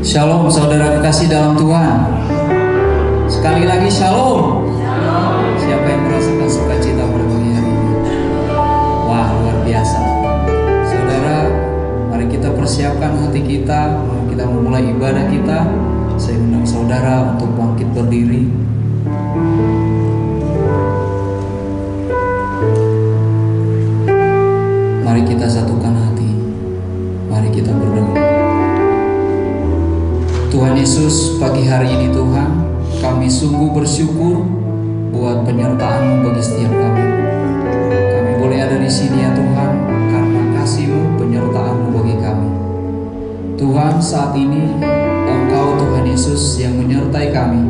Shalom saudara kekasih dalam Tuhan. Sekali lagi shalom. Siapa yang merasakan sukacita pada pagi hari ini? Wah, luar biasa. Saudara, mari kita persiapkan hati kita. Kita memulai ibadah kita. Saya undang saudara untuk bangkit berdiri. Mari kita satukan hati. Mari kita berdoa. Tuhan Yesus, pagi hari ini Tuhan, kami sungguh bersyukur buat penyertaan-Mu bagi setiap kami. Kami boleh ada di sini ya Tuhan, karena kasih-Mu, penyertaan-Mu bagi kami. Tuhan, saat ini Engkau Tuhan Yesus yang menyertai kami.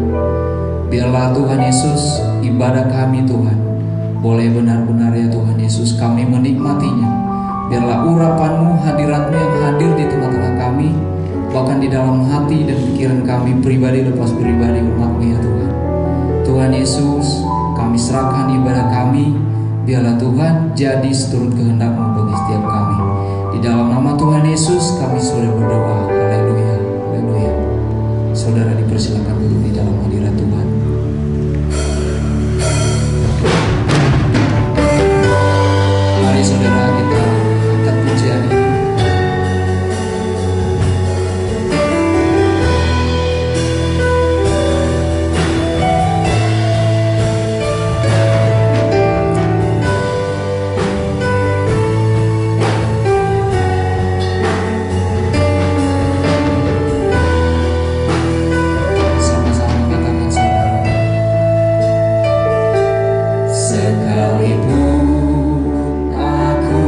Biarlah Tuhan Yesus, ibadah kami Tuhan, boleh benar-benar ya Tuhan Yesus kami menikmatinya. Biarlah urapan-Mu, hadirat-Mu yang hadir di tengah-tengah kami, bahkan di dalam hati dan pikiran kami pribadi lepas pribadi umat-Mu ya Tuhan. Tuhan Yesus, kami serahkan ibadah kami. Biarlah Tuhan jadi seturut kehendak-Mu bagi setiap kami. Di dalam nama Tuhan Yesus kami sudah berdoa. Haleluya, haleluya. Saudara dipersilakan duduk di dalam hadirat Tuhan. Mari saudara kita angkat pujian ini. Sekalipun aku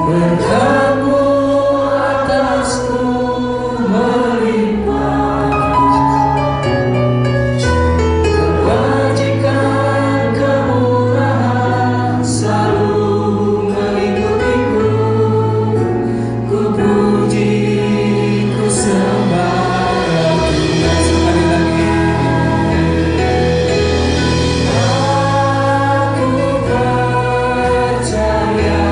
Berkat-Mu atasku melimpah, kebajikan kemurahan selalu mengikutiku. Ku puji, ku sembah Tuhan. Sekali lagi. Aku percaya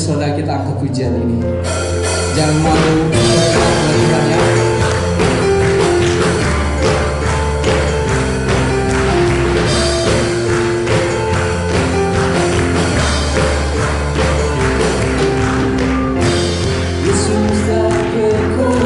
saudara kita angkat pujian ini. Jangan malu berkat Tuhan ya. Bisa ku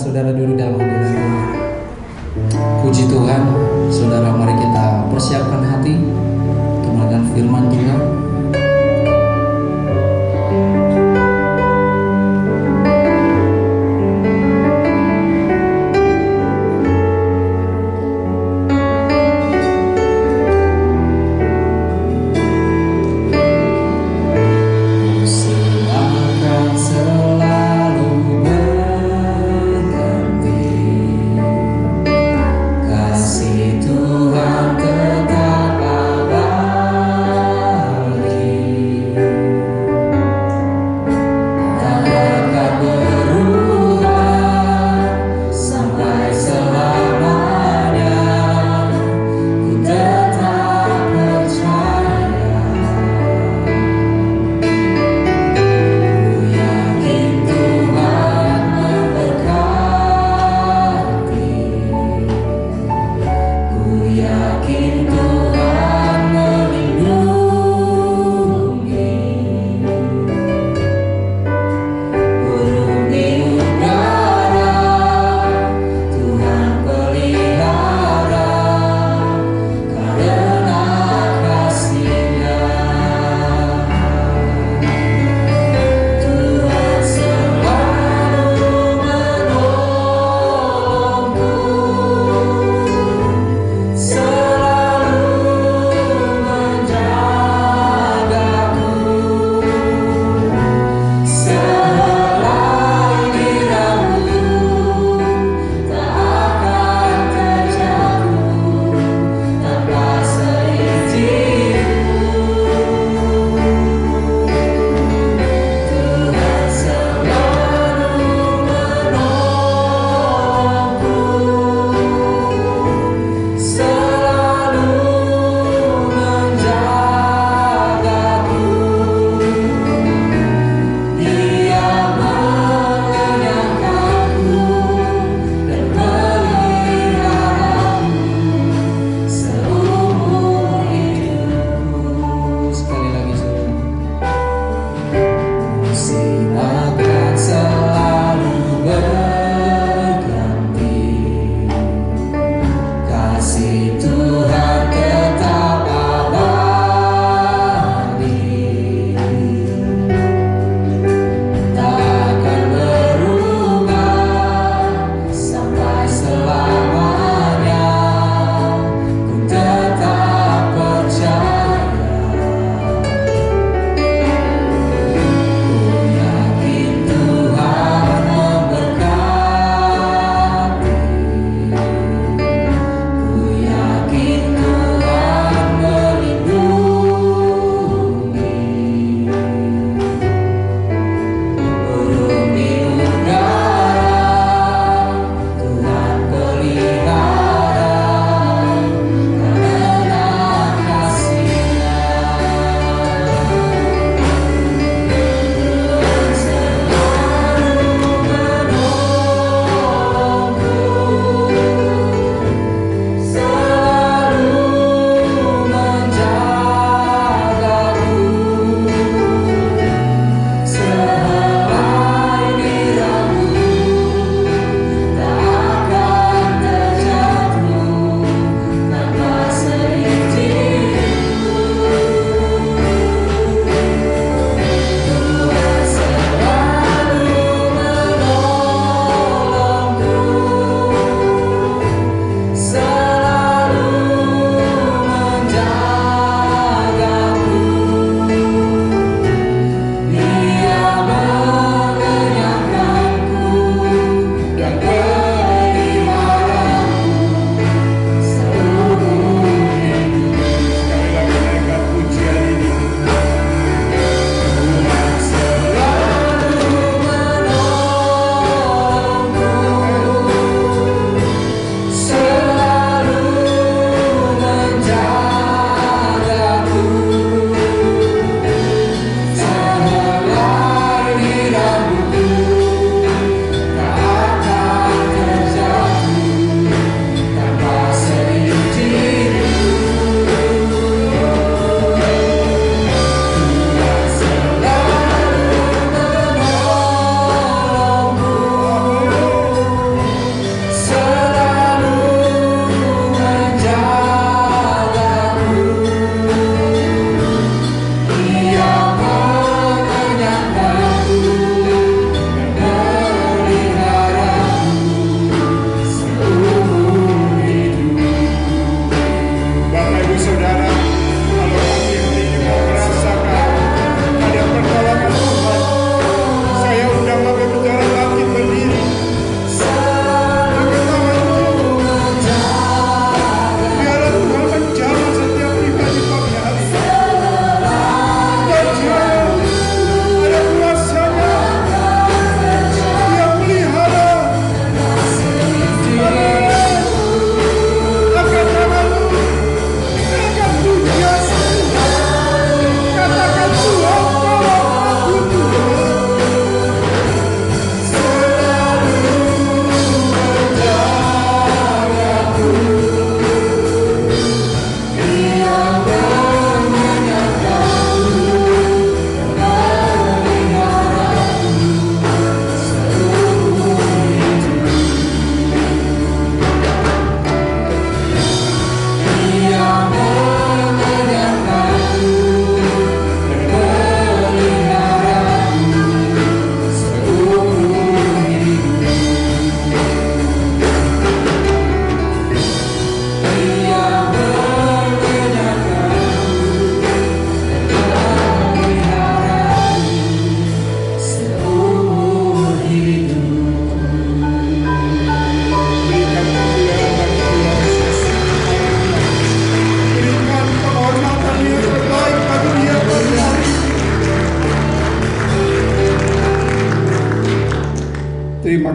saudara duduk dalam hadirat Tuhan. Puji Tuhan, saudara, mari kita persiapkan hati untuk mendengar firman Tuhan. Kasih Tuhan tetap abadi.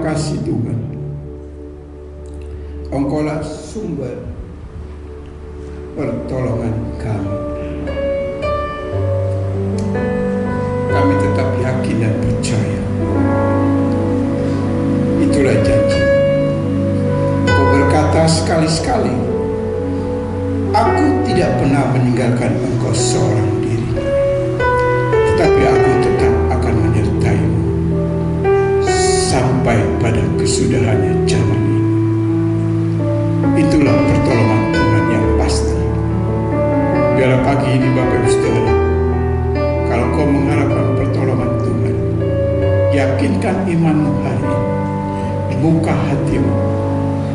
kasih Tuhan. Engkaulah sumber pertolongan kami. Kami tetap yakin dan percaya. Itulah janji. Kau berkata sekali-sekali, aku tidak pernah meninggalkan engkau seorang diri, tetapi aku tetap akan menyertai-Mu sampai pada kesudahannya zaman ini. Itulah pertolongan Tuhan yang pasti. Biarlah pagi ini Bapak Ibu Saudara, kalau kau mengharapkan pertolongan Tuhan, yakinkan imanmu hari ini, buka hatimu,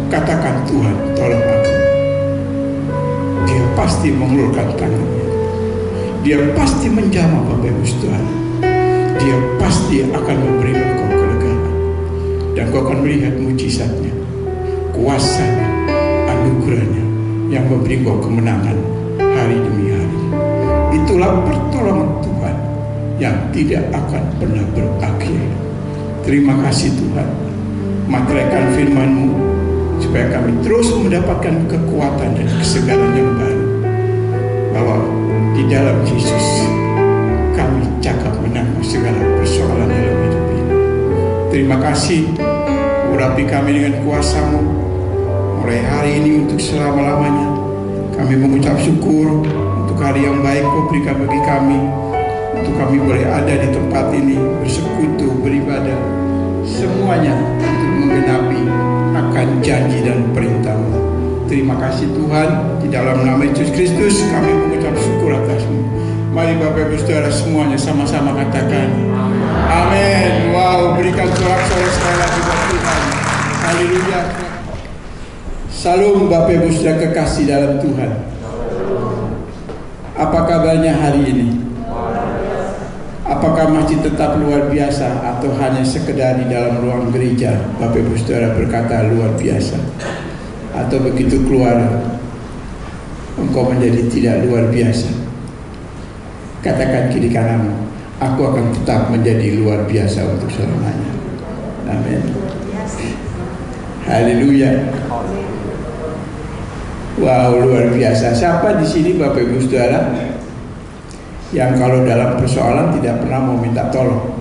katakan, Tuhan tolong aku. Dia pasti mengulurkan tangannya, dia pasti menjamah Bapak Ibu Saudara, dia pasti akan memberi engkau kelegaan, dan kau akan melihat mujizatnya, kuasanya, anugerahnya yang memberi engkau kemenangan hari demi hari. Itulah pertolongan Tuhan yang tidak akan pernah berakhir. Terima kasih Tuhan, materaikan firman-Mu supaya kami terus mendapatkan kekuatan dan kesegaran yang baru, bahwa di dalam Yesus kami cakap menanggung segala persoalan dalam hidup ini. Terima kasih, urapi kami dengan kuasa-Mu mulai hari ini untuk selama-lamanya. Kami mengucap syukur untuk hari yang baik Kau berikan bagi kami, untuk kami boleh ada di tempat ini, bersekutu, beribadah, semuanya untuk menggenapi akan janji dan perintah-Mu. Terima kasih Tuhan, di dalam nama Yesus Kristus kami mengucap syukur atas-Mu. Mari Bapak Ibu Saudara semuanya sama-sama katakan amin. Wow, berikan sorak-sorai sekali lagi buat Tuhan. Haleluya. Salam Bapak Ibu Saudara kekasih dalam Tuhan. Apa kabarnya hari ini? Apakah masih tetap luar biasa atau hanya sekedar di dalam ruang gereja Bapak Ibu Saudara berkata luar biasa, atau begitu keluar engkau menjadi tidak luar biasa? Katakan kiri kananmu, aku akan tetap menjadi luar biasa untuk selamanya. Amin. Haleluya. Wow, luar biasa. Siapa di sini Bapak Ibu Saudara yang kalau dalam persoalan tidak pernah mau minta tolong?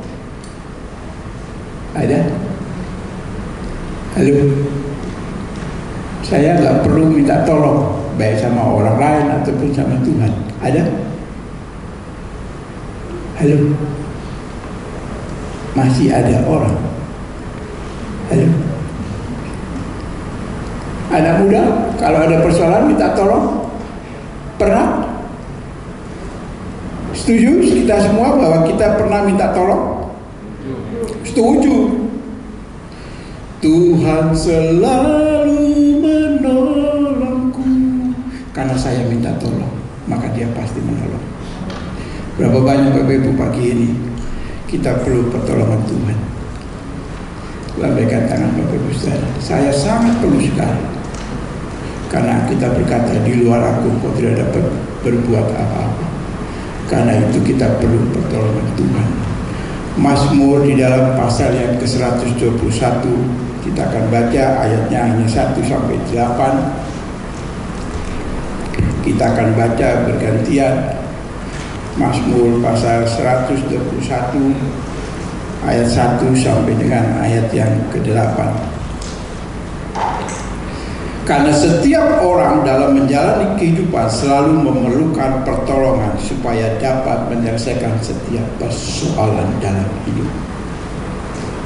Ada? Halo? Saya nggak perlu minta tolong, baik sama orang lain ataupun sama Tuhan. Ada? Halo? Masih ada orang? Halo? Anak muda, kalau ada persoalan minta tolong? Pernah? Setuju kita semua bahwa kita pernah minta tolong? Setuju. Tuhan selalu menolongku karena saya minta tolong, maka Dia pasti menolong. Berapa banyak Bapak Ibu pagi ini kita perlu pertolongan Tuhan? Lambaikan tangan Bapak Ibu Saudara. Saya sangat perlu sekali. Karena kita berkata, di luar aku kau tidak dapat berbuat apa-apa. Karena itu kita perlu pertolongan Tuhan. Mazmur di dalam pasal yang ke-121, kita akan baca ayatnya hanya 1 sampai 8. Kita akan baca bergantian. Mazmur pasal 121 ayat 1 sampai dengan ayat yang ke-8. Karena setiap orang dalam menjalani kehidupan selalu memerlukan pertolongan supaya dapat menyelesaikan setiap persoalan dalam hidup.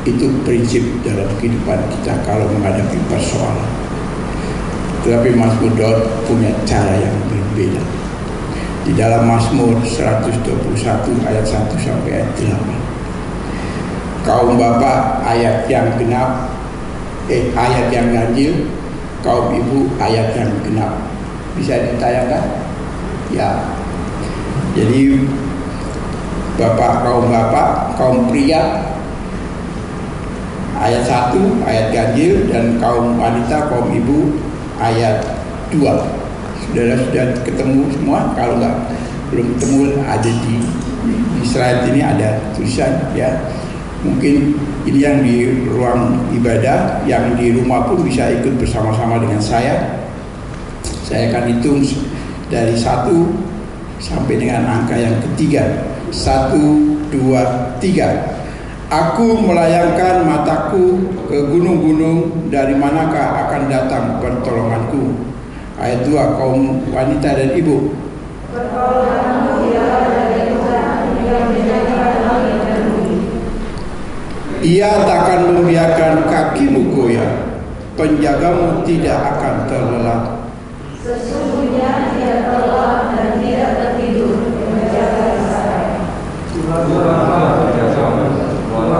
Itu prinsip dalam kehidupan kita kalau menghadapi persoalan. Tetapi Mazmur Daud punya cara yang berbeda. Di dalam Mazmur 121 ayat 1 sampai ayat 8. Kaum bapak ayat yang genap, ayat yang ganjil. Kaum ibu ayat yang genap. Bisa ditayangkan? Ya. Jadi bapak, kaum pria ayat 1 ayat ganjil, dan kaum wanita, kaum ibu ayat 2. Saudara sudah ketemu semua? Kalau belum ketemu, ada di slide ini ada tulisan ya. Mungkin ini yang di ruang ibadah, yang di rumah pun bisa ikut bersama-sama dengan saya. Saya akan hitung dari 1 sampai dengan angka yang ketiga. 1, 2, 3. Aku melayangkan mataku ke gunung-gunung, dari manakah akan datang pertolonganku? Ayat 2, kaum wanita dan ibu. Ia takkan membiarkan kakimu goyah, penjagamu tidak akan terlelap. Sesungguhnya dia telah dan tidak tertidur menjaga Israel.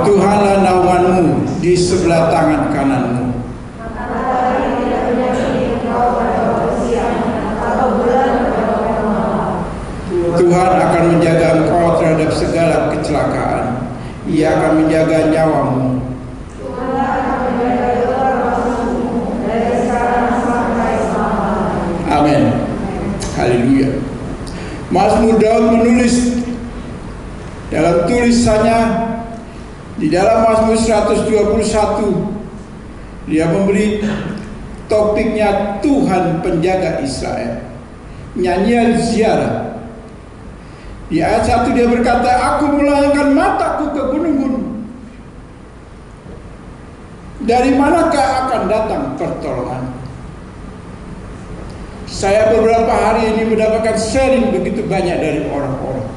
Tuhanlah naunganmu di sebelah tangan kananmu. Matahari tidak menyakiti engkau pada waktu siang, atau bulan pada waktu malam. Tuhan akan menjaga engkau terhadap segala kecelakaan. Ia akan menjaga nyawamu. Tuhanlah akan menjaga keluar masukmu dari sekarang sampai selama-lamanya. Amin. Haleluya. Mazmur Daud menulis dalam tulisannya di dalam Mazmur 121, dia memberi topiknya Tuhan penjaga Israel, nyanyian ziarah. Di ayat 1 dia berkata, aku melayangkan mataku ke gunung-gunung, dari manakah akan datang pertolongan? Saya beberapa hari ini mendapatkan sharing begitu banyak dari orang-orang.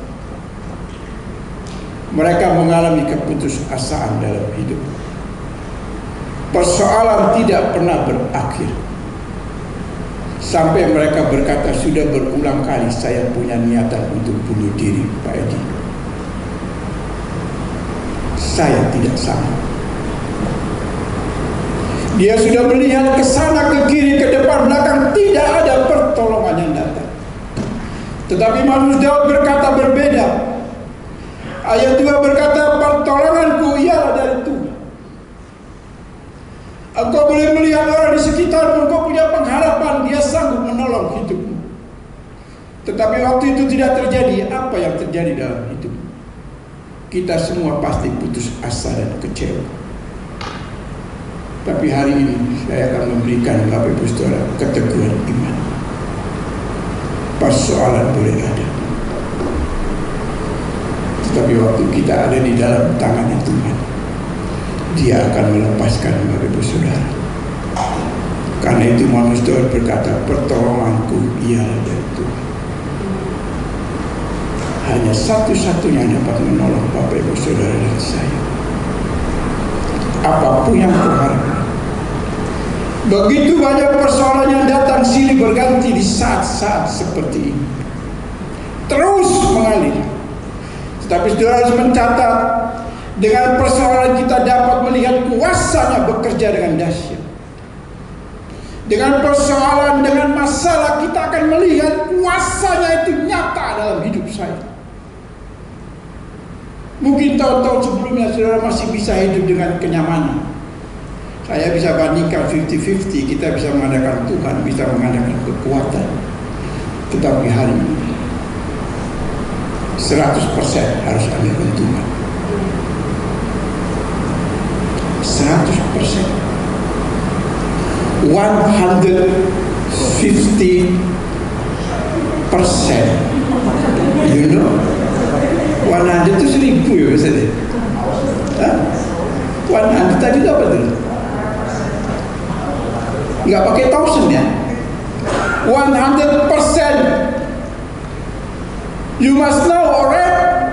Mereka mengalami keputusasaan dalam hidup. Persoalan tidak pernah berakhir. Sampai mereka berkata, sudah berulang kali saya punya niatan untuk bunuh diri, Pak Edi. Saya tidak sanggup. Dia sudah melihat ke sana, ke kiri, ke depan, belakang, tidak ada pertolongan yang datang. Tetapi Mazmur Daud berkata berbeda. Ayat 2 berkata, pertolonganku ialah dari Tuhan. Engkau boleh melihat orang di sekitarmu, engkau punya pengharapan, dia sanggup menolong hidupmu. Tetapi waktu itu tidak terjadi. Apa yang terjadi dalam hidup? Kita semua pasti putus asa dan kecewa. Tapi hari ini saya akan memberikan Bapak Ibu Saudara keteguhan iman. Persoalan boleh ada, tetapi waktu kita ada di dalam tangannya Tuhan, Dia akan melepaskan Bapak Ibu Saudara. Karena itu manusia berkata, pertolonganku ialah dari Tuhan. Hanya satu-satunya yang dapat menolong Bapak Ibu Saudara dan saya. Apapun yang kau harapkan. Begitu banyak persoalan yang datang silih berganti di saat-saat seperti ini. Terus mengalir. Tetapi saudara harus mencatat, dengan persoalan kita dapat melihat kuasanya bekerja dengan dahsyat. Dengan persoalan, dengan masalah kita akan melihat kuasanya itu nyata dalam hidup saya. Mungkin tahun-tahun sebelumnya saudara masih bisa hidup dengan kenyamanan. Saya bisa bandingkan 50-50, kita bisa mengandalkan Tuhan, bisa mengandalkan kekuatan. Tetapi hari ini 100% harus andalkan Tuhan. 100%. 150%. You know? 100 itu 1000 ya biasanya. 100 tadi itu apa tuh? Nggak pakai thousand ya. 100%. You must know, alright?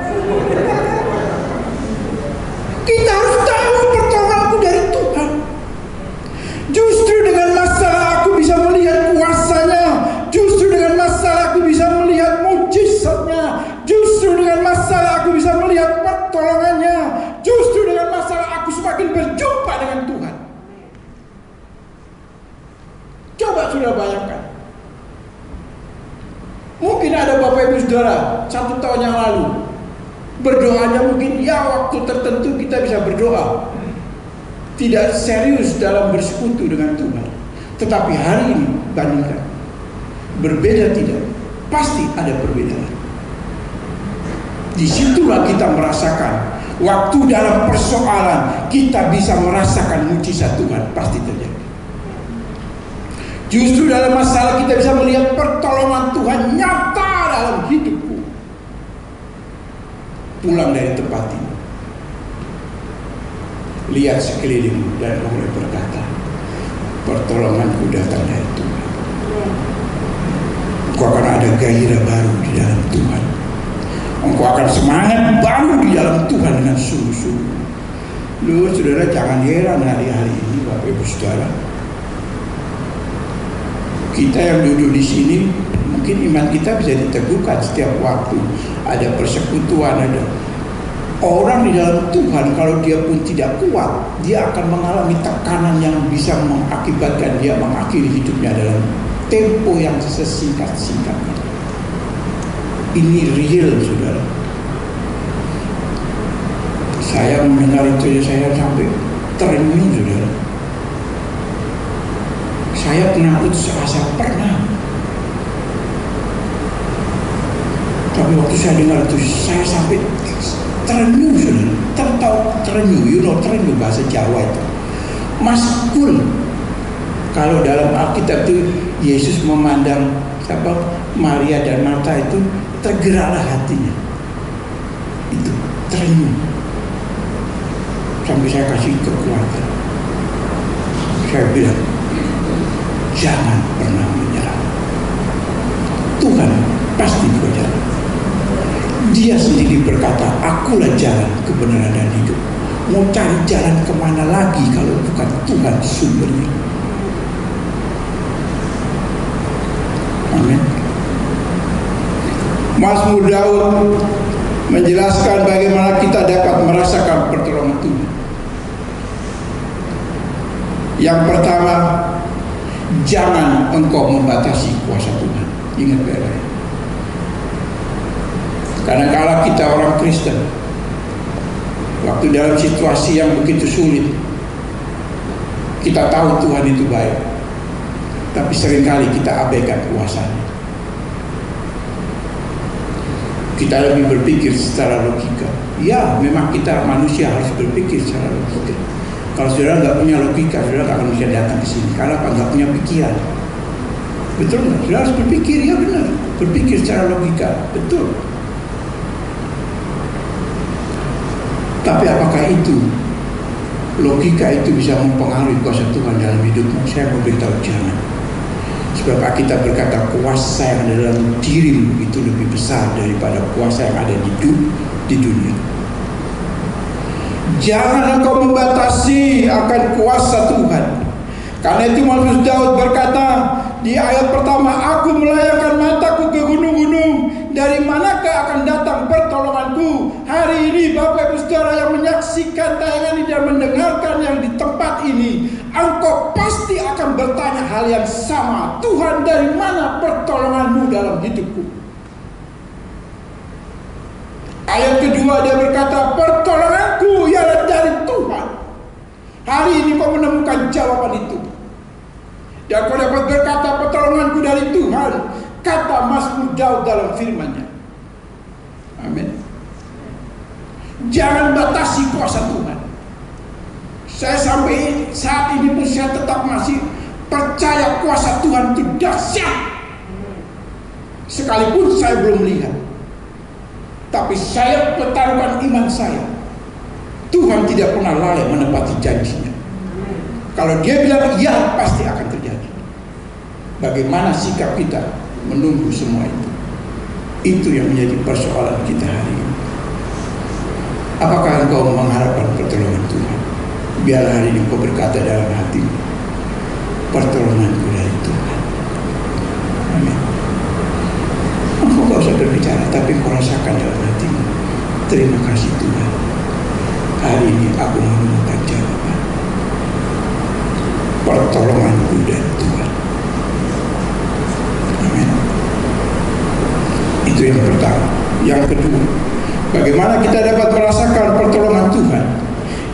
Kita harus tahu pertolonganku dari Tuhan. Justru dengan masalah aku bisa melihat kuasanya. Justru dengan masalah aku bisa melihat mujizatnya. Justru dengan masalah aku bisa melihat pertolongannya. Justru dengan masalah aku semakin berjumpa dengan Tuhan. Coba sudah bayangkan. Mungkin ada Bapak Ibu Saudara 1 tahun yang lalu berdoanya mungkin ya waktu tertentu kita bisa berdoa, tidak serius dalam bersekutu dengan Tuhan. Tetapi hari ini bandingkan, berbeda tidak? Pasti ada perbedaan. Disitulah kita merasakan. Waktu dalam persoalan kita bisa merasakan mujizat Tuhan pasti terjadi. Justru dalam masalah kita bisa melihat pertolongan Tuhan nyata dalam hidupku. Pulang dari tempat ini, lihat sekelilingmu dan mulai berkata, pertolonganku datang dari Tuhan. Engkau akan ada gairah baru di dalam Tuhan. Engkau akan semangat baru di dalam Tuhan dengan sungguh-sungguh. Lu saudara jangan heran hari-hari ini Bapak Ibu Saudara. Kita yang duduk di sini mungkin iman kita bisa diteguhkan setiap waktu. Ada persekutuan, ada orang di dalam Tuhan. Kalau dia pun tidak kuat, dia akan mengalami tekanan yang bisa mengakibatkan dia mengakhiri hidupnya dalam tempo yang sesingkat-singkatnya. Ini real, saudara. Saya mendengar itu, saya sampai terenyuh, saudara. Saya pernah putus asa, pernah. Tapi waktu saya dengar itu, saya sampai terenyuh, saudara. Terenyuh, terenyuh bahasa Jawa itu. Maskul. Kalau dalam Alkitab itu Yesus memandang Maria dan Martha itu, tergeraklah hatinya. Itu terenyuh. Sampai saya kasih kekuatan. Saya bilang, jangan pernah menyerah. Tuhan pasti berjalan. Dia sendiri berkata, akulah jalan, kebenaran dan hidup. Mau cari jalan kemana lagi kalau bukan Tuhan sumbernya? Amin. Mazmur Daud menjelaskan bagaimana kita dapat merasakan pertolongan Tuhan. Yang pertama, jangan engkau membatasi kuasa Tuhan. Ingat baik-baik. Karena kalau kita orang Kristen, waktu dalam situasi yang begitu sulit, kita tahu Tuhan itu baik, tapi seringkali kita abaikan kuasanya. Kita lebih berpikir secara logika. Ya, memang kita manusia harus berpikir secara logika. Kalau saudara nggak punya logika, saudara nggak akan bisa datang ke sini. Karena apa? Nggak punya pikiran. Betul nggak? Saudara harus berpikir, ya benar. Berpikir secara logika, betul. Tapi apakah itu logika itu bisa mempengaruhi kuasa Tuhan dalam hidupmu? Saya mau beritahu jangan. Sebab kita berkata kuasa yang ada dalam dirimu itu lebih besar daripada kuasa yang ada di dunia. Jangan engkau membatasi akan kuasa Tuhan. Karena itu Mazmur Daud berkata di ayat pertama, aku melayangkan mataku ke gunung-gunung, dari manakah akan datang pertolonganku? Hari ini Bapak Ibu Saudara yang menyaksikan tayangan ini dan mendengarkan yang di tempat ini, engkau pasti akan bertanya hal yang sama. Tuhan, dari mana pertolonganmu dalam hidupku? Ayat kedua dia berkata, pertolonganku ialah dari Tuhan. Hari ini kau menemukan jawaban itu. Dan kau dapat berkata, pertolonganku dari Tuhan, kata Mazmur Daud dalam firman-Nya. Amin. Jangan batasi kuasa Tuhan. Saya sampai saat ini pun saya tetap masih percaya kuasa Tuhan itu dahsyat. Sekalipun saya belum lihat, tapi saya pertaruhkan iman saya. Tuhan tidak pernah lalai menepati janjinya. Kalau dia bilang ya, pasti akan terjadi. Bagaimana sikap kita menunggu semua itu? Itu yang menjadi persoalan kita hari ini. Apakah engkau mengharapkan pertolongan Tuhan? Biar hari ini kau berkata dalam hatimu, pertolonganku dari Tuhan. Amin. Engkau gak usah berbicara, tapi kau rasakan dalam hatimu, terima kasih Tuhan, hari ini aku menemukan jawaban. Pertolonganku dari Tuhan. Amin. Itu yang pertama. Yang kedua, bagaimana kita dapat merasakan pertolongan Tuhan?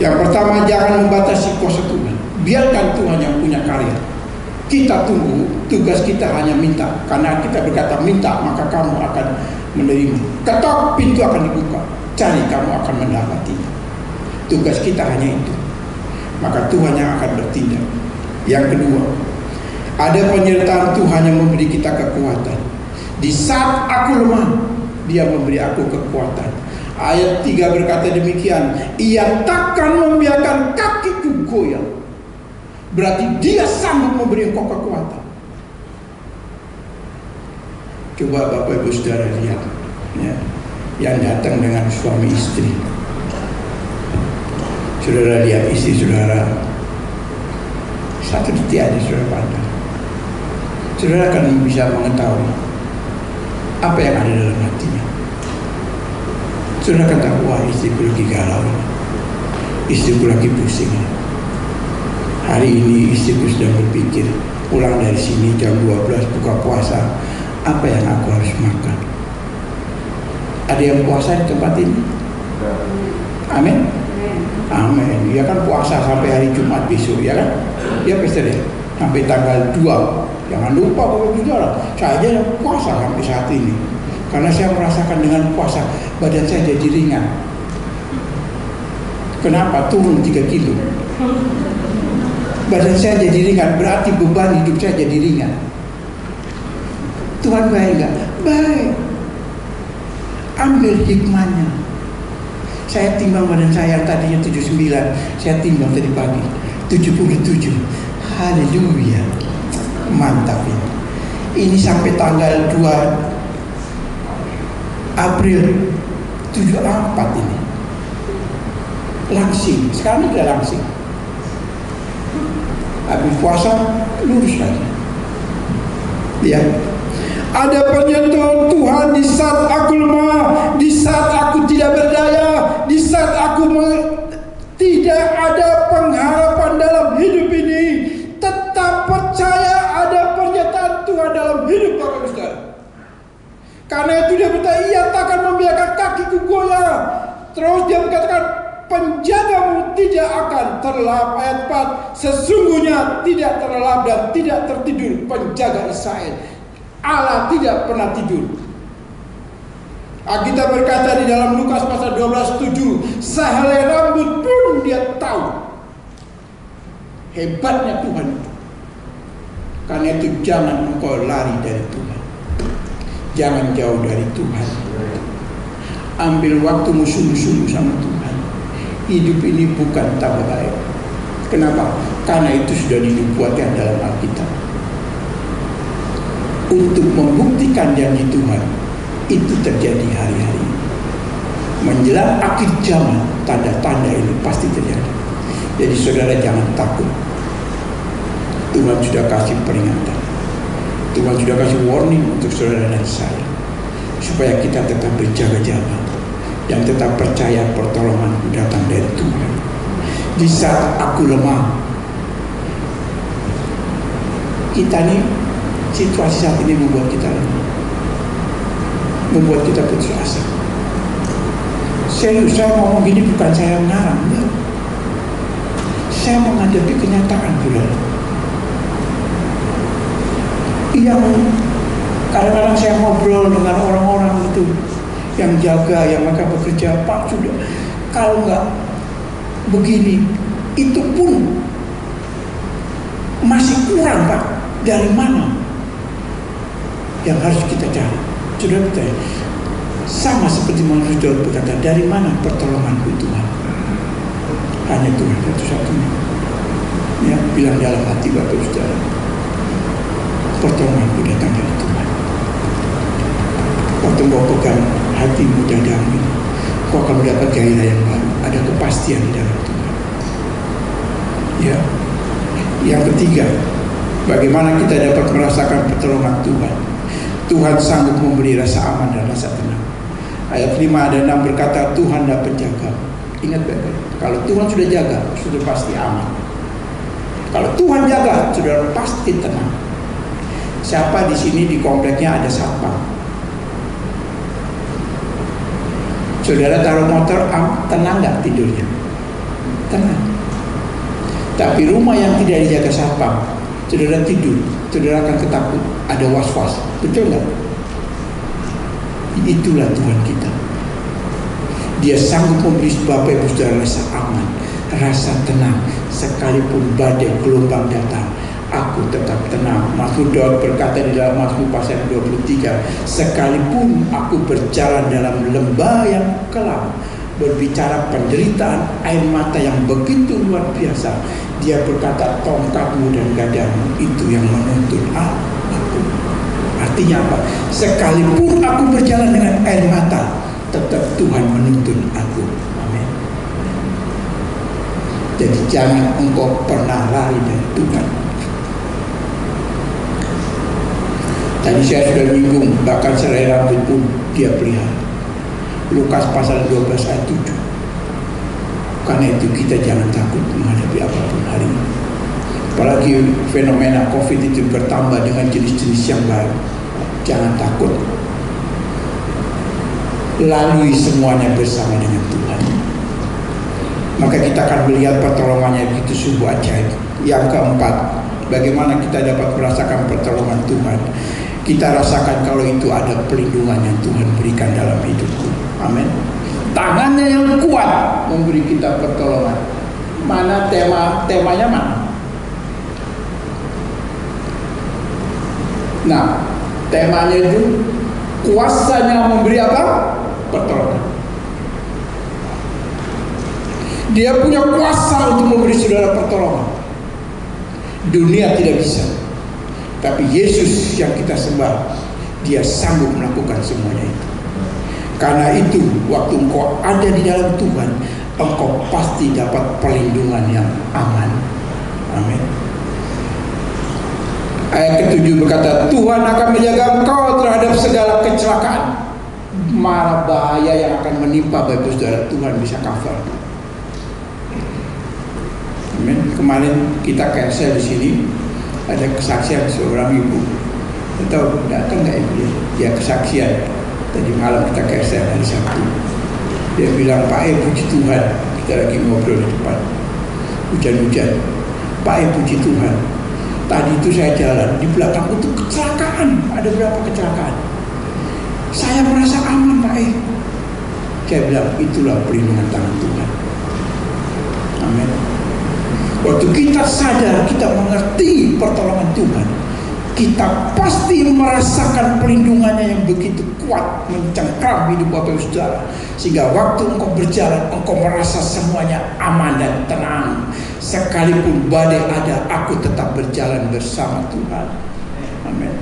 Yang pertama, jangan membatasi kuasa Tuhan. Biarkan Tuhan yang punya karya. Kita tunggu, tugas kita hanya minta. Karena kita berkata minta, maka kamu akan menerima. Ketok, pintu akan dibuka. Cari, kamu akan mendapatinya. Tugas kita hanya itu. Maka Tuhan yang akan bertindak. Yang kedua, ada penyertaan Tuhan yang memberi kita kekuatan. Di saat aku lemah, Dia memberi aku kekuatan. Ayat 3 berkata demikian, Ia takkan membiarkan kakiku goyah. Berarti Dia sanggup memberi engkau kekuatan. Coba Bapak Ibu Saudara lihat, ya, yang datang dengan suami istri. Saudara lihat istri saudara, satu detik aja saudara pandang, saudara akan bisa mengetahui apa yang ada dalam hatinya. Saudara akan tahu, wah istriku lagi galau, istriku lagi pusing. Hari ini istriku sedang berpikir, pulang dari sini jam 12 buka puasa, apa yang aku harus makan. Ada yang puasa di tempat ini? Amin. Amin. Ya kan puasa sampai hari Jumat besok, ya kan? Ya pasti deh. Sampai tanggal 2. Jangan lupa Bapak Ibu Saudara, saya aja yang puasa sampai saat ini. Karena saya merasakan dengan puasa badan saya jadi ringan. Kenapa? Turun 3 kilo. Badan saya jadi ringan, berarti beban hidup saya jadi ringan. Tuhan baik enggak? Baik. Ambil hikmahnya. Saya timbang badan saya yang tadinya 79, saya timbang tadi pagi 77. Haleluya. Mantap ini. Ini sampai tanggal 2 April 74 ini. Langsing. Sekarang udah langsing. Habis puasa lurus lagi. Lihat. Ada penyentuhan Tuhan di saat aku lemah, di saat aku tidak berdaya, di saat aku tidak ada pengharapan dalam hidup ini. Tetap percaya ada pernyataan Tuhan dalam hidup Bapak Saudara. Karena itu dia berkata, Ia takkan membiarkan kakiku goyah. Terus dia berkatakan, penjagamu tidak akan terlelap. Ayat 4, sesungguhnya tidak terlelap dan tidak tertidur penjaga Israel. Allah tidak pernah tidur. Alkitab berkata di dalam Lukas pasal 12:7, sehelai rambut pun Dia tahu. Hebatnya Tuhan itu. Karena itu jangan engkau lari dari Tuhan. Jangan jauh dari Tuhan. Ambil waktumu sungguh-sungguh sama Tuhan. Hidup ini bukan tambah baik. Kenapa? Karena itu sudah dinubuatkan dalam Alkitab. Untuk membuktikan janji Tuhan, itu terjadi hari-hari ini. Menjelang akhir zaman, tanda-tanda ini pasti terjadi. Jadi saudara jangan takut. Tuhan sudah kasih peringatan. Tuhan sudah kasih warning untuk saudara dan saya, supaya kita tetap berjaga-jaga dan tetap percaya pertolongan datang dari Tuhan. Di saat aku lemah, kita nih, situasi saat ini membuat kita lemah, membuat kita putus asa. Saya ngomong gini bukan saya mengarang, enggak. Saya menghadapi kenyataan, saudara. Yang kadang-kadang saya ngobrol dengan orang-orang itu yang jaga, yang mereka bekerja, Pak sudah, kalau nggak begini, itu pun masih kurang, Pak. Dari mana yang harus kita cari? Sudah bertanya, sama seperti manusia berkata, dari mana pertolonganku Tuhan? Hanya Tuhan satu-satunya. Ya, bilang dalam hati Bapak Saudara, pertolonganku datang dari Tuhan. Waktu kau pegang hatimu, dadamu, kau akan mendapat gairah yang baru. Ada kepastian di dalam Tuhan. Ya, yang ketiga, bagaimana kita dapat merasakan pertolongan Tuhan? Tuhan sanggup memberi rasa aman dan rasa tenang. Ayat 5 dan 6 berkata, Tuhan adalah penjaga. Ingat baik-baik, kalau Tuhan sudah jaga, sudah pasti aman. Kalau Tuhan jaga, sudah pasti tenang. Siapa di sini di kompleknya ada satpam? Saudara taruh motor, tenang nggak tidurnya? Tenang. Tapi rumah yang tidak dijaga satpam, saudara tidur, saudara akan ketakut, ada was-was. Betul nggak? Itulah Tuhan kita. Dia sanggup memberi Bapak Ibu Saudara rasa aman, rasa tenang, sekalipun badai gelombang datang, aku tetap tenang. Mazmur Daud berkata di dalam Mazmur pasal 23, sekalipun aku berjalan dalam lembah yang kelam, berbicara penderitaan, air mata yang begitu luar biasa, dia berkata, tongkatmu dan gadamu itu yang menuntun aku. Artinya apa? Sekalipun aku berjalan dengan air mata, tetap Tuhan menuntun aku. Amin. Jadi jangan engkau pernah lari dari Tuhan. Tadi saya sudah menyinggung, bahkan serai rambut pun dia pelihara. Lukas pasal 12 ayat 7. Karena itu kita jangan takut menghadapi apapun hari ini. Apalagi fenomena COVID itu bertambah dengan jenis-jenis yang baru. Jangan takut. Lalui semuanya bersama dengan Tuhan. Maka kita akan melihat pertolongannya begitu sungguh ajaib. Yang keempat, bagaimana kita dapat merasakan pertolongan Tuhan? Kita rasakan kalau itu ada perlindungan yang Tuhan berikan dalam hidupku. Amin. Tangannya yang kuat memberi kita pertolongan. Mana temanya mana? Nah, temanya itu kuasanya memberi apa? Pertolongan. Dia punya kuasa untuk memberi saudara pertolongan. Dunia tidak bisa, tapi Yesus yang kita sembah, dia sanggup melakukan semuanya itu. Karena itu, waktu engkau ada di dalam Tuhan, engkau pasti dapat perlindungan yang aman. Amin. Ayat ke-7 berkata, Tuhan akan menjaga engkau terhadap segala kecelakaan. Mara bahaya yang akan menimpa Bapak Saudara, Tuhan bisa cover. Amin. Kemarin kita cancel di sini, ada kesaksian seorang ibu. Atau datang nggak ibu? Dia kesaksian. Tadi malam kita cancel hari Sabtu. Dia bilang, Pak puji Tuhan. Kita lagi ngobrol di depan. Hujan-hujan. Pak puji Tuhan. Tadi itu saya jalan di belakang itu kecelakaan. Ada berapa kecelakaan? Saya merasa aman, Pak. Saya bilang, itulah perlindungan tangan Tuhan. Amin. Waktu kita sadar, kita mengerti pertolongan Tuhan, kita pasti merasakan perlindungannya yang begitu kuat mencengkram hidup Bapak Ibu Saudara, sehingga waktu engkau berjalan, engkau merasa semuanya aman dan tenang. Sekalipun badai ada, aku tetap berjalan bersama Tuhan. Amin.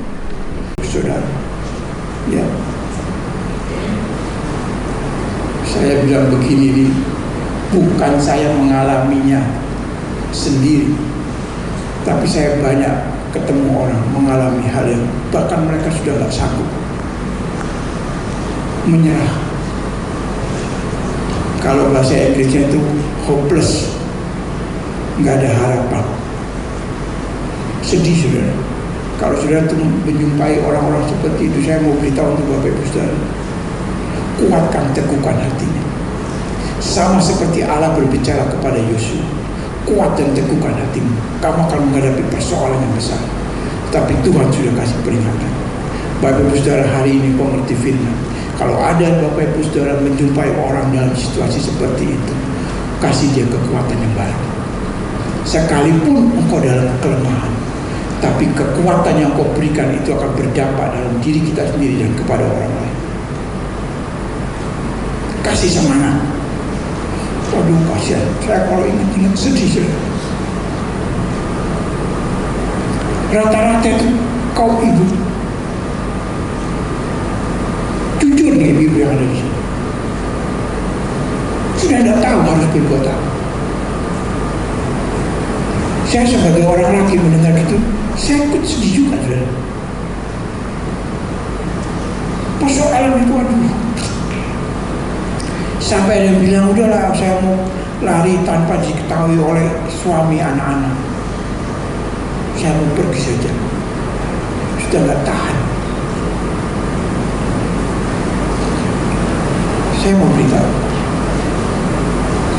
Saudara, ya, saya bilang begini nih, bukan saya mengalaminya sendiri, tapi saya banyak ketemu orang mengalami hal yang bahkan mereka sudah gak sanggup, menyerah. Kalau bahasa Inggrisnya itu hopeless, nggak ada harapan. Sedih saudara. Kalau saudara tuh menjumpai orang-orang seperti itu, saya mau beritahu untuk Bapak Ibu Saudara, kuatkan, teguhkan hatinya. Sama seperti Allah berbicara kepada Yosua, kuat dan teguhkan hatimu. Kamu akan menghadapi persoalan yang besar, tapi Tuhan sudah kasih peringatan. Bapak Ibu Saudara, hari ini kau ngerti firman. Kalau ada Bapak Ibu Saudara menjumpai orang dalam situasi seperti itu, kasih dia kekuatan yang baru. Sekalipun engkau dalam kelemahan, tapi kekuatan yang kau berikan itu akan berdampak dalam diri kita sendiri dan kepada orang lain. Kasih semangat. Waduh, kasihan. Saya kalau ingat-ingat sedih saudara. Rata-rata itu kaum ibu. Jujur nih ibu yang ada di sini. Sudah tidak tahu harus berbuat apa. Saya sebagai orang laki mendengar itu, saya ikut sedih juga saudara. Persoalan itu aduh. Sampai ada yang bilang, udahlah saya mau lari tanpa diketahui oleh suami anak-anak. Saya mau pergi saja. Sudah gak tahan. Saya mau beritahu.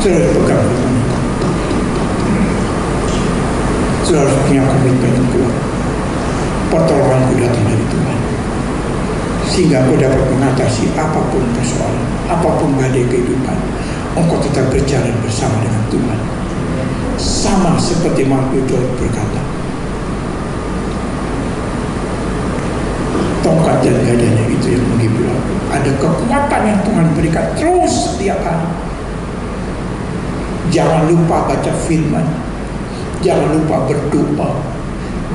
Sudah pegang firman. Saudara harus punya komitmen yang kuat. Pertolonganku datang dari Tuhan, sehingga kau dapat mengatasi apapun persoalan, apapun badai kehidupan. Engkau tetap berjalan bersama dengan Tuhan. Sama seperti Markus berkata, tongkat dan gadanya itu yang menghibur aku. Ada kekuatan yang Tuhan berikan terus setiap hari. Jangan lupa baca firman, jangan lupa berdoa,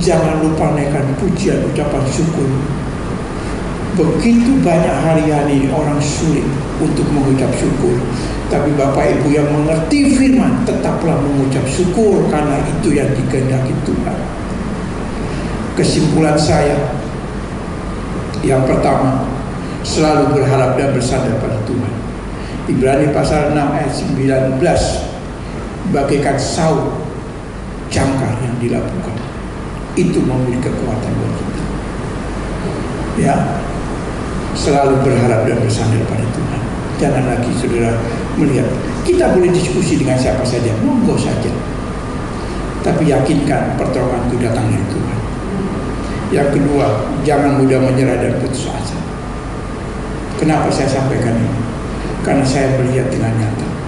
jangan lupa naikkan pujian, ucapan syukur. Begitu banyak hari-hari orang sulit untuk mengucap syukur, tapi Bapak Ibu yang mengerti firman tetaplah mengucap syukur, karena itu yang dikehendaki Tuhan. Kesimpulan saya, yang pertama, selalu berharap dan bersandar pada Tuhan. Ibrani pasal 6 ayat 19, bagaikan Saul jangkar yang dilakukan, itu memberi kekuatan buat kita. Ya, selalu berharap dan bersandar pada Tuhan. Jangan lagi saudara melihat, kita boleh diskusi dengan siapa saja, monggo saja, tapi yakinkan pertolongan itu datang dari Tuhan. Yang kedua, jangan mudah menyerah dan putus asa. Kenapa saya sampaikan ini? Karena saya melihat dengan nyata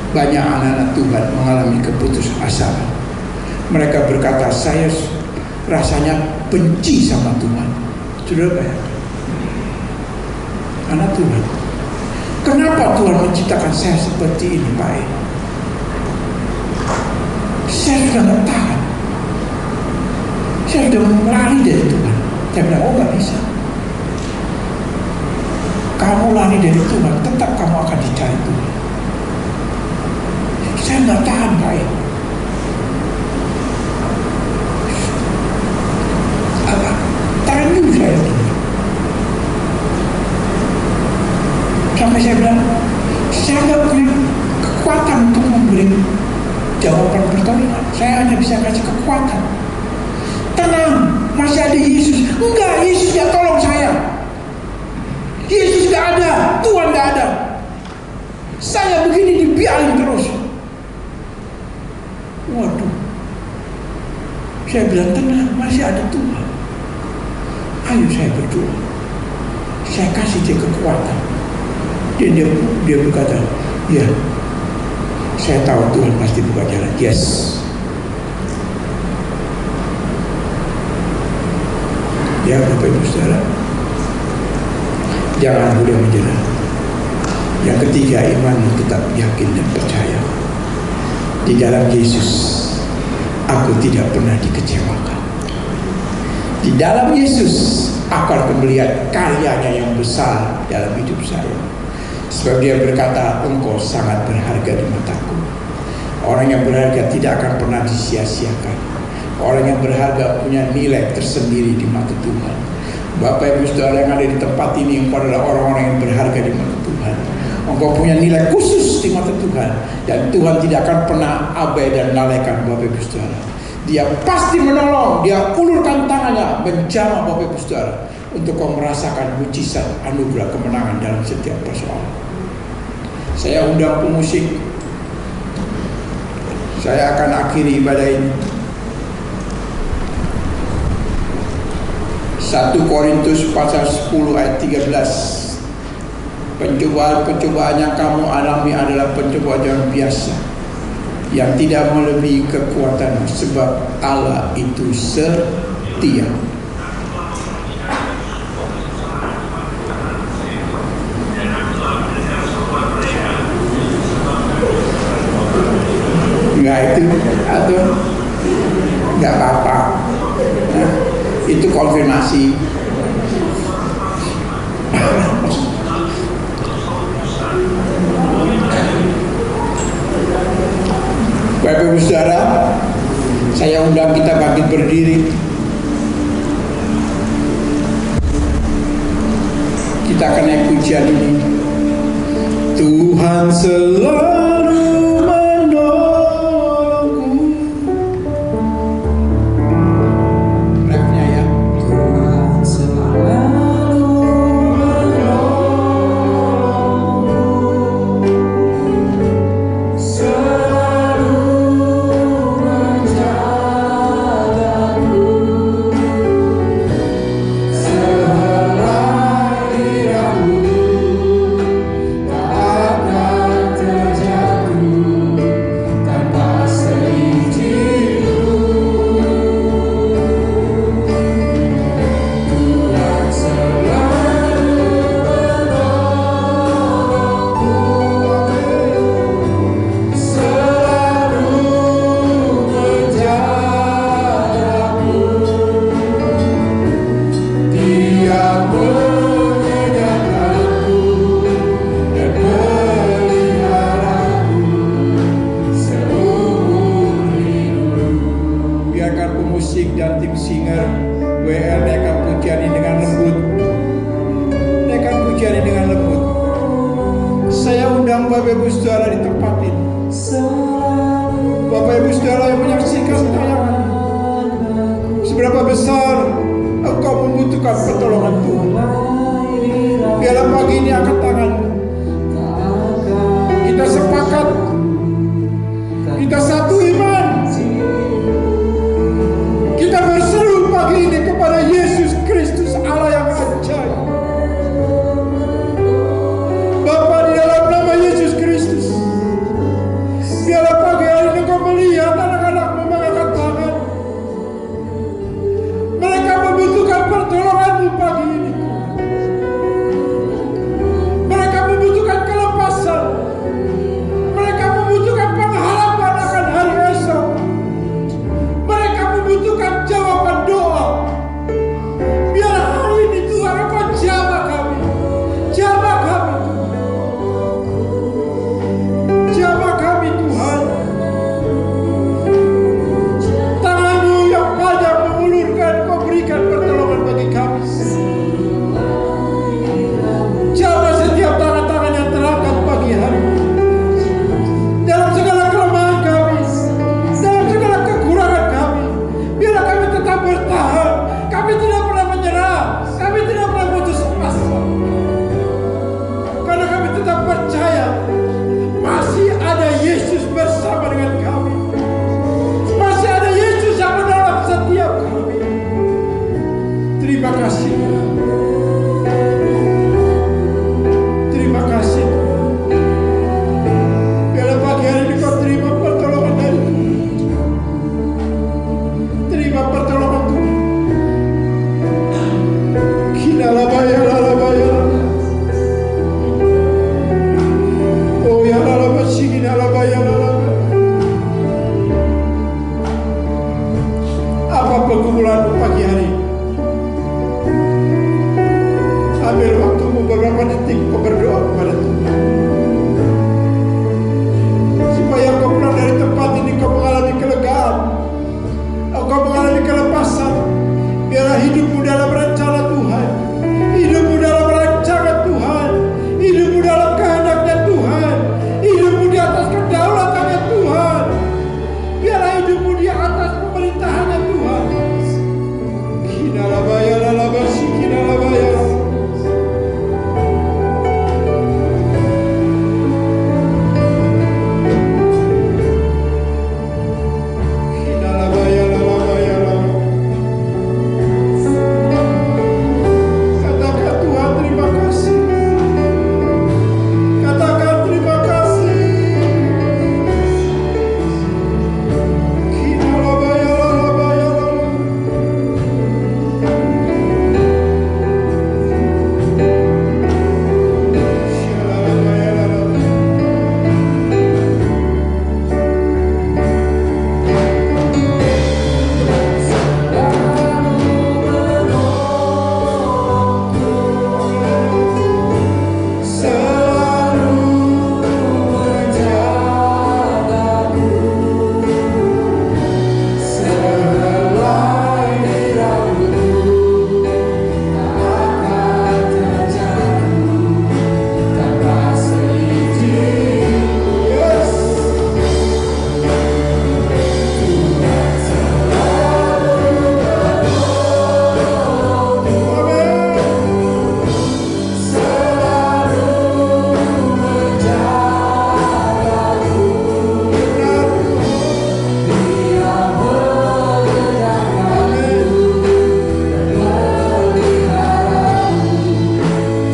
banyak anak-anak Tuhan mengalami keputusasaan. Mereka berkata, saya rasanya benci sama Tuhan. Saudara bayangkan, anak Tuhan, kenapa Tuhan menciptakan saya seperti ini, Pak? Saya sudah nggak tahan, saya sudah lari dari Tuhan. Saya bilang, oh nggak bisa. Kamu lari dari Tuhan, tetap kamu akan dicari Tuhan. Saya nggak tahan, Pak. Tahan saya. Sampai saya bilang, saya nggak punya kekuatan untuk memberi jawaban pertolongan. Saya hanya bisa kasih kekuatan. Tenang, masih ada Yesus. Enggak, Yesus nggak tolong saya. Yesus nggak ada, Tuhan nggak ada. Saya begini dibiarin terus. Waduh, saya bilang tenang, masih ada Tuhan. Ayo saya berdoa, saya kasih dia kekuatan. Dan dia berkata, ya, saya tahu Tuhan pasti buka jalan. Yes. Ya Bapak Ibu Saudara, jangan mudah menyerah. Yang ketiga, iman tetap yakin dan percaya. Di dalam Yesus, aku tidak pernah dikecewakan. Di dalam Yesus, aku akan melihat karyanya yang besar dalam hidup saya. Sebab dia berkata, engkau sangat berharga di mataku. Orang yang berharga tidak akan pernah disia-siakan. Orang yang berharga punya nilai tersendiri di mata Tuhan. Bapak Ibu Saudara yang ada di tempat ini, engkau adalah orang-orang yang berharga di mata Tuhan. Engkau punya nilai khusus di mata Tuhan. Dan Tuhan tidak akan pernah abai dan lalaikan Bapak Ibu Saudara. Dia pasti menolong, dia ulurkan tangannya menjamah Bapak Ibu Saudara untuk kau merasakan mujizat anugerah kemenangan dalam setiap persoalan. Saya undang pemusik. Saya akan akhiri ibadah ini. 1 Korintus pasal 10 ayat 13. Pencobaan-pencobaan yang kamu alami adalah pencobaan yang biasa, yang tidak melebihi kekuatan, sebab Allah itu setia. Enggak itu, atau enggak apa-apa. Nah, itu konfirmasi. Bapak Ibu Saudara, saya undang kita bangkit berdiri. Kita akan naik pujian ini. Tuhan selalu menolongku. Refnya ya. Tuhan selalu menolongku. Selalu menjaga. sedang Bapak Ibu Saudara di tempat ini, Bapak Ibu Saudara yang menyaksikan tayangan ini, seberapa besar engkau membutuhkan pertolongan Tuhan. Biarlah pagi ini angkat tanganmu. Kita sepakat, kita satu iman, kita berseru pagi ini kepada Yesus Kristus, Allah yang ajaib. Bapa, di dalam nama Yesus Kristus, biarlah pagi hari ini kau melihat anak-anakmu mengangkat tangan. Mereka membutuhkan pertolonganmu pagi ini. Mereka membutuhkan kelepasan. Mereka membutuhkan pengharapan akan hari esok. Mereka membutuhkan jawaban doa. Biar hari ini Tuhan Engkau jamah kami. Jamah kami. Jamah kami Tuhan. Tangan-Mu yang panjang mengulurkan, Kau berikan pertolongan bagi kami. Jamah setiap tangan-tangan yang terangkat pagi hari. Dalam segala kelemahan kami, dalam segala kekurangan kami, biarlah kami tetap bertahan. Kami tidak pernah menyerah, kami tidak pernah putus asa. Karena kami tetap percaya masih ada Yesus bersama dengan kami. Masih ada Yesus yang menolong setiap kami. Terima kasih. Terima kasih. Biarlah pagi hari ini Kau terima pertolongan dari Tuhan. Terima pertolongan Tuhan. Kinalabaya lalabaya. Oh ya lalabasi kinalabaya lalabaya. Apa pergumulan pagi hari ini? Ambil waktumu beberapa detik, kau berdoa kepada Tuhan. Supaya kau pulang dari tempat ini, kau mengalami kelegaan, kau mengalami kelepasan. Biarlah hidupmu dalam rencana Tuhan, hidupmu dalam rancangan Tuhan, hidupmu dalam kehendaknya Tuhan, hidupmu di atas kedaulatannya Tuhan. Biarlah hidupmu di atas pemerintahannya Tuhan. Kinalabaya lalabasi kinalabaya. Kinalabaya lalabaya lalabaya. Katakan Tuhan terima kasih. Katakan terima kasih. Kinalabaya lalabaya lalabaya. Shalalabaya lalabaya. Selalu menjagaku, selai diramu tak akan terjatuh tanpa seizinku. Yes. Tuhan selalu menolongku. Amin. Selalu menjagaku. Benar. Dia mengenangkanku, memeliharaku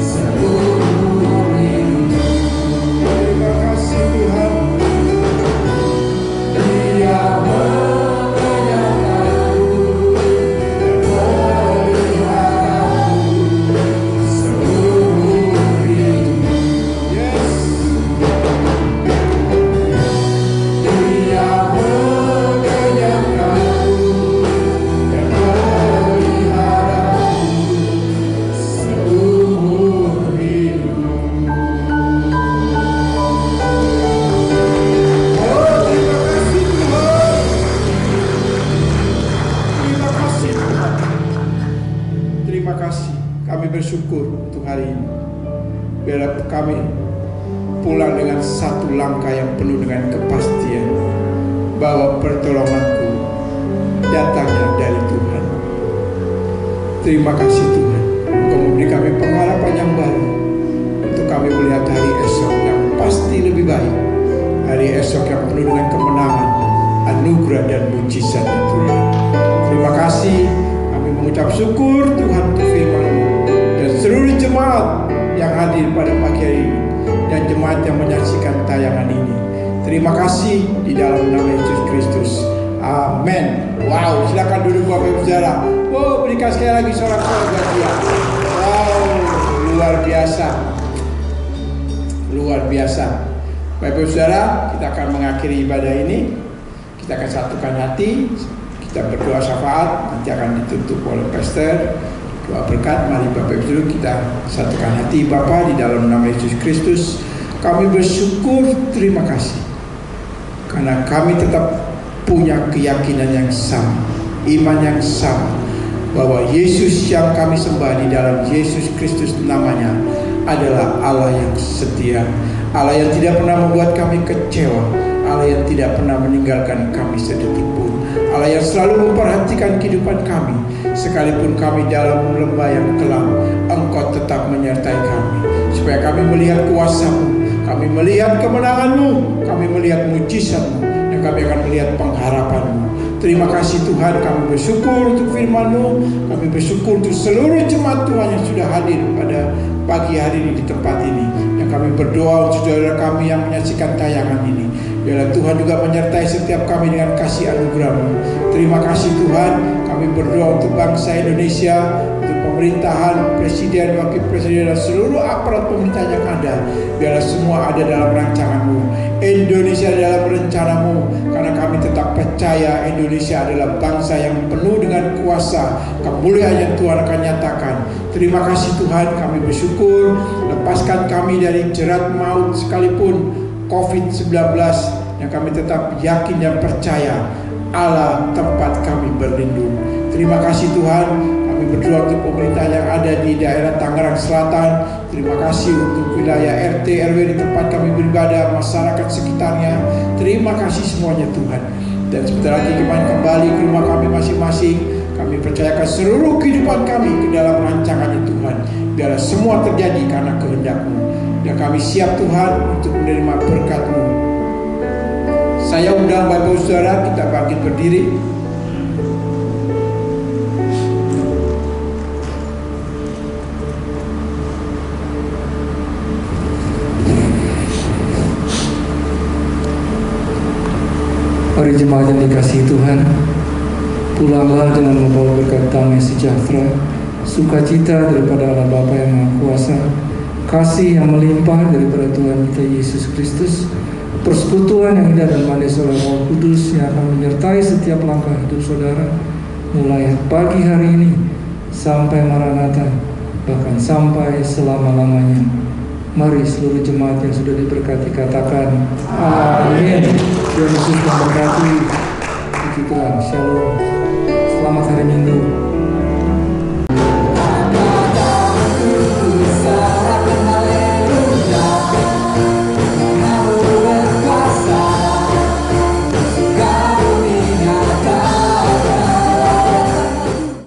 seumur hidup. Terima kasih Tuhan. Dia mengenangkanku, memeliharaku seumur hidup. Yes. Dia mengenyangkanku dan memeliharaku seumur hidup. Oh, terima kasih Tuhan. Terima kasih Tuhan. Terima kasih. Kami bersyukur untuk hari ini. Biarlah kami pulang dengan satu langkah yang penuh dengan kepastian bahwa pertolonganku datangnya dari Tuhan. Terima kasih Tuhan, Engkau memberi kami pengharapan yang baru untuk kami melihat hari esok yang pasti lebih baik, hari esok yang penuh dengan kemenangan, anugerah dan mujizat Tuhan. Terima kasih, kami mengucap syukur Tuhan untuk firman-Mu dan seluruh jemaat yang hadir pada pagi hari ini dan jemaat yang menyaksikan tayangan ini. Terima kasih di dalam nama Yesus Kristus. Amin. Wow, silakan duduk Bapak Ibu Saudara. Wow, berikan sekali lagi sorak-sorai buat dia. Wow, luar biasa. Luar biasa. Bapak Ibu Saudara, kita akan mengakhiri ibadah ini. Kita akan satukan hati. Kita berdoa syafaat. Nanti akan ditutup oleh pastor. Doa berkat. Mari Bapak Ibu Saudara, kita satukan hati Bapa di dalam nama Yesus Kristus. Kami bersyukur, terima kasih. Karena kami tetap punya keyakinan yang sama, iman yang sama, bahwa Yesus yang kami sembah di dalam Yesus Kristus namanya adalah Allah yang setia, Allah yang tidak pernah membuat kami kecewa, Allah yang tidak pernah meninggalkan kami sedetik pun, Allah yang selalu memperhatikan kehidupan kami. Sekalipun kami dalam lembah yang kelam, Engkau tetap menyertai kami, supaya kami melihat kuasa-Mu, kami melihat kemenangan-Mu, kami melihat mujizat-Mu, dan kami akan melihat pengharapan-Mu. Terima kasih Tuhan, kami bersyukur untuk firman-Mu, kami bersyukur untuk seluruh jemaat Tuhan yang sudah hadir pada pagi hari ini di tempat ini. Dan kami berdoa untuk saudara kami yang menyaksikan tayangan ini. Biarlah Tuhan juga menyertai setiap kami dengan kasih anugerah-Mu. Terima kasih Tuhan, kami berdoa untuk bangsa Indonesia, untuk pemerintahan, presiden, wakil presiden, dan seluruh aparat pemerintahan yang ada. Biarlah semua ada dalam rancangan-Mu, Indonesia dalam rencana-Mu, karena kami tetap percaya Indonesia adalah bangsa yang penuh dengan kuasa, kemuliaan yang Tuhan akan nyatakan. Terima kasih Tuhan, kami bersyukur. Lepaskan kami dari jerat maut sekalipun COVID-19, yang kami tetap yakin dan percaya Allah tempat kami berlindung. Terima kasih Tuhan, kami berdoa untuk pemerintah yang ada di daerah Tangerang Selatan. Terima kasih untuk wilayah RT RW di tempat kami beribadah, masyarakat sekitarnya. Terima kasih semuanya Tuhan. Dan sebentar lagi kembali ke rumah kami masing-masing. Kami percayakan seluruh kehidupan kami ke dalam rancangannya Tuhan. Biarlah semua terjadi karena kehendak-Mu. Dan kami siap Tuhan untuk menerima berkat-Mu. Saya undang Bapak Saudara, kita bangkit berdiri. Mari jemaat yang dikasihi Tuhan, pulanglah dengan membawa berkat damai sejahtera, sukacita daripada Allah Bapa yang Maha Kuasa, kasih yang melimpah daripada Tuhan kita Yesus Kristus, persekutuan yang indah dan manis oleh Roh Kudus yang akan menyertai setiap langkah hidup saudara, mulai pagi hari ini sampai Maranatha, bahkan sampai selama-lamanya. Mari seluruh jemaat yang sudah diberkati katakan amin. Tuhan Yesus memberkati. Puji Tuhan. Shalom. Selamat hari Minggu.